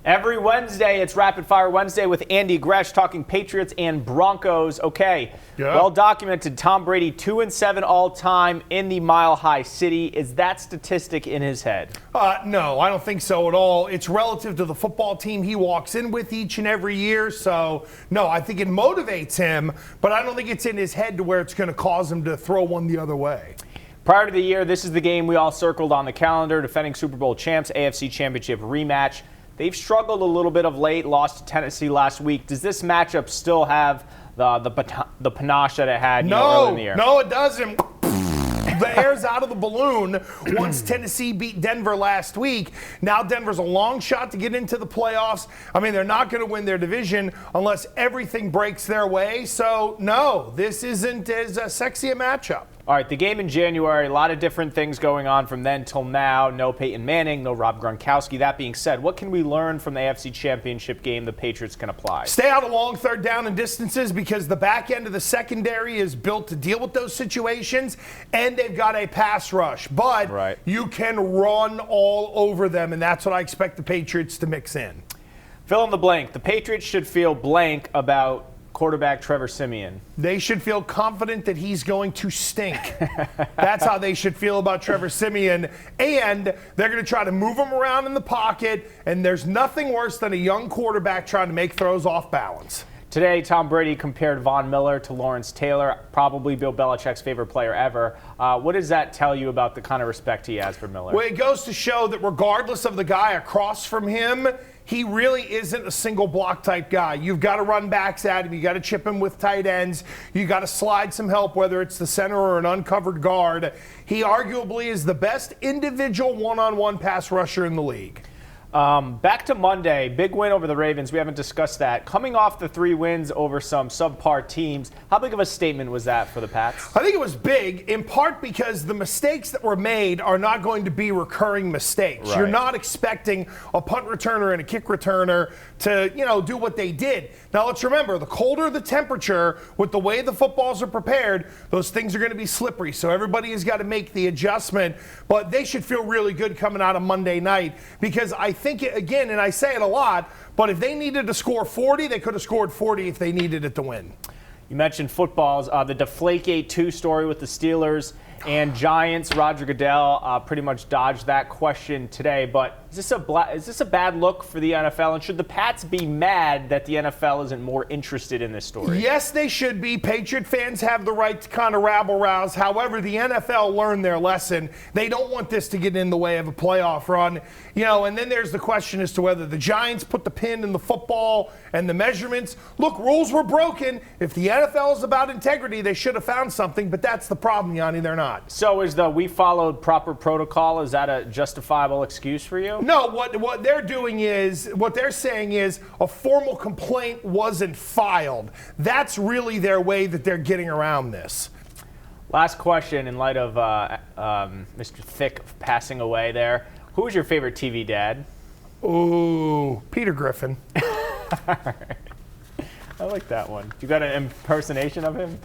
Every Wednesday, it's Rapid Fire Wednesday with Andy Gresh talking Patriots and Broncos. Okay, well documented. Tom Brady 2-7 all time in the Mile High City. Is that statistic in his head? No, I don't think so at all. It's relative to the football team he walks in with each and every year. So, no, I think it motivates him, but I don't think it's in his head to where it's going to cause him to throw one the other way. Prior to the year, this is the game we all circled on the calendar. Defending Super Bowl champs, AFC Championship rematch. They've struggled a little bit of late, lost to Tennessee last week. Does this matchup still have the panache that it had early in the year? No, it doesn't. The air's out of the balloon once Tennessee beat Denver last week. Now Denver's a long shot to get into the playoffs. I mean, they're not going to win their division unless everything breaks their way. So, no, this isn't as sexy a matchup. All right, the game in January, a lot of different things going on from then till now. No Peyton Manning, no Rob Gronkowski. That being said, what can we learn from the AFC Championship game the Patriots can apply? Stay out of long third down and distances because the back end of the secondary is built to deal with those situations, and they've got a pass rush. But you can run all over them, and that's what I expect the Patriots to mix in. Fill in the blank. The Patriots should feel blank about quarterback Trevor Siemian. They should feel confident that he's going to stink. That's how they should feel about Trevor Siemian. And they're going to try to move him around in the pocket, and there's nothing worse than a young quarterback trying to make throws off balance. Today, Tom Brady compared Von Miller to Lawrence Taylor, probably Bill Belichick's favorite player ever. What does that tell you about the kind of respect he has for Miller? Well, it goes to show that regardless of the guy across from him, he really isn't a single block type guy. You've got to run backs at him. You got to chip him with tight ends. You got to slide some help, whether it's the center or an uncovered guard. He arguably is the best individual one-on-one pass rusher in the league. Back to Monday, big win over the Ravens. We haven't discussed that. Coming off the 3 wins over some subpar teams, how big of a statement was that for the Pats? I think it was big, in part because the mistakes that were made are not going to be recurring mistakes. You're not expecting a punt returner and a kick returner to, do what they did. Now, let's remember, the colder the temperature, with the way the footballs are prepared, those things are going to be slippery. So everybody has got to make the adjustment. But they should feel really good coming out of Monday night because I think, again, and I say it a lot, but if they needed to score 40, they could have scored 40 if they needed it to win. You mentioned footballs. The Deflategate 2 story with the Steelers and Giants. Roger Goodell pretty much dodged that question today. But is this a bad look for the NFL? And should the Pats be mad that the NFL isn't more interested in this story? Yes, they should be. Patriot fans have the right to kind of rabble-rouse. However, the NFL learned their lesson. They don't want this to get in the way of a playoff run. And then there's the question as to whether the Giants put the pin in the football and the measurements. Look, rules were broken. If the NFL is about integrity, they should have found something, but that's the problem, Yanni. They're not. So we followed proper protocol, is that a justifiable excuse for you? No, what they're doing is, what they're saying is a formal complaint wasn't filed. That's really their way that they're getting around this. Last question in light of Mr. Thick passing away there. Who was your favorite TV dad? Ooh, Peter Griffin. I like that one. You got an impersonation of him?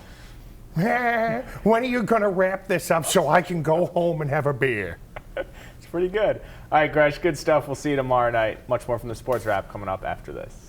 When are you going to wrap this up so I can go home and have a beer? It's pretty good. All right, Gresh, good stuff. We'll see you tomorrow night. Much more from the Sports Wrap coming up after this.